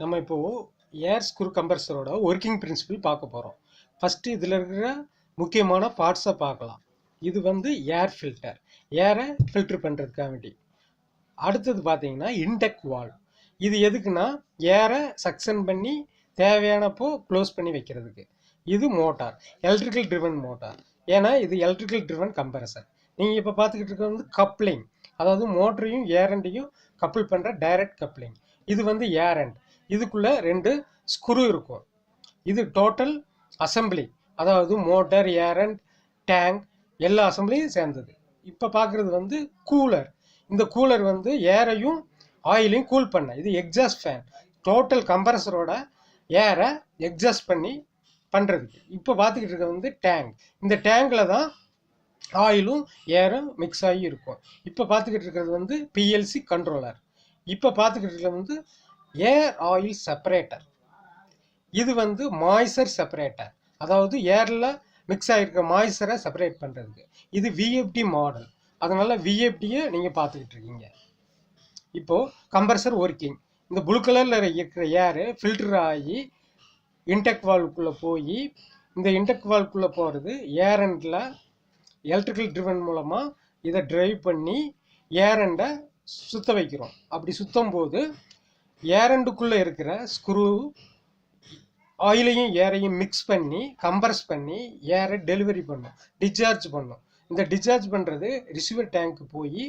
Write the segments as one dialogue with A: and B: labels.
A: நம்ம இப்போ ஏர் screw கம்ப்ரஸரோட working principal பார்க்க போகிறோம். ஃபஸ்ட்டு இதில் இருக்கிற முக்கியமான பார்ட்ஸை பார்க்கலாம். இது வந்து ஏர் ஃபில்டர், ஏரை ஃபில்ட்ரு பண்ணுறதுக்காக வேண்டி. அடுத்தது பார்த்தீங்கன்னா இன்டெக் வால்வ். இது எதுக்குன்னா ஏரை சக்ஷன் பண்ணி தேவையானப்போ க்ளோஸ் பண்ணி வைக்கிறதுக்கு. இது மோட்டார், எலக்ட்ரிக்கல் ட்ரிவன் மோட்டார். ஏன்னா இது எலக்ட்ரிக்கல் ட்ரிவன் கம்ப்ரஸர். நீங்கள் இப்போ பார்த்துக்கிட்டு இருக்கிறது வந்து கப்ளிங், அதாவது மோட்டரையும் ஏரண்டையும் கப்பிள் பண்ணுற டைரக்ட் கப்ளிங். இது வந்து ஏரண்ட். இதுக்குள்ள 2 ஸ்க்ரூ இருக்கும். இது டோட்டல் அசம்பிளி, அதாவது மோட்டர், ஏரண்ட், டேங்க் எல்லா அசம்பிளியும் சேர்ந்தது. இப்போ பார்க்குறது வந்து கூலர். இந்த கூலர் வந்து ஏரையும் ஆயிலையும் கூல் பண்ண. இது எக்ஸாஸ்ட் ஃபேன், டோட்டல் கம்ப்ரஸரோட ஏரை எக்ஸாஸ்ட் பண்ணி பண்ணுறதுக்கு. இப்போ பார்த்துக்கிட்டு இருக்கிறது வந்து டேங்க். இந்த டேங்கில் தான் ஆயிலும் ஏரும் மிக்ஸ் ஆகி இருக்கும். இப்போ பார்த்துக்கிட்டு இருக்கிறது வந்து பிஎல்சி கண்ட்ரோலர். இப்போ பார்த்துக்கிட்டு இருக்கிறது வந்து ஏர் ஆயில் செப்பரேட்டர். இது வந்து மாய்ச்சர் செப்பரேட்டர், அதாவது ஏரில் மிக்ஸ் ஆகிருக்க மாய்ச்சரை செப்பரேட் பண்ணுறதுக்கு. இது விஎஃப்டி மாடல், அதனால விஎஃப்டியை நீங்கள் பார்த்துக்கிட்டு இருக்கீங்க. இப்போது கம்ப்ரஸர் ஒர்க்கிங். இந்த ப்ளூ கலரில் இருக்கிற ஏரு ஃபில்டர் ஆகி இன்டெக் வால்வுக்குள்ளே போய், இந்த இன்டெக் வால்வுக்குள்ளே போகிறது ஏரண்டில் எலக்ட்ரிக்கல் ட்ரிவன் மூலமாக இதை ட்ரைவ் பண்ணி ஏரண்டை சுத்த வைக்கிறோம். அப்படி சுற்றும் போது ஏரண்டுக்குள்ளே இருக்கிற ஸ்க்ரூ ஆயிலையும் ஏரையும் மிக்ஸ் பண்ணி கம்ப்ரஸ் பண்ணி ஏரை டெலிவரி பண்ணும், டிஸ்சார்ஜ் பண்ணும். இந்த டிஸ்சார்ஜ் பண்ணுறது ரிசீவர் டேங்க்கு போய்,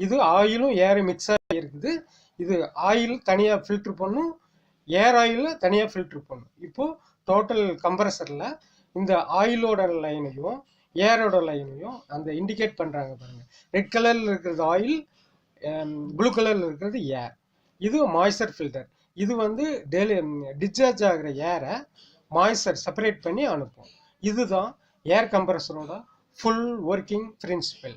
A: இது ஆயிலும் ஏரும் மிக்ஸ் ஆகி இருக்குது. இது ஆயில் தனியாக ஃபில்ட்ரு பண்ணும், ஏர் ஆயிலில் தனியாக ஃபில்ட்ரு பண்ணும். இப்போது டோட்டல் கம்ப்ரஸரில் இந்த ஆயிலோட லைனையும் ஏரோட லைனையும் அந்த இண்டிகேட் பண்ணுறாங்க பாருங்கள். ரெட் கலரில் இருக்கிறது ஆயில், ப்ளூ கலரில் இருக்கிறது ஏர். இது மாய்ச்சர் ஃபில்டர். இது வந்து டிஸ்சார்ஜ் ஆகிற ஏரை மாய்ச்சர் செப்பரேட் பண்ணி அனுப்பும். இதுதான் ஏர் கம்ப்ரஸரோட ஃபுல் ஒர்க்கிங் பிரின்சிபல்.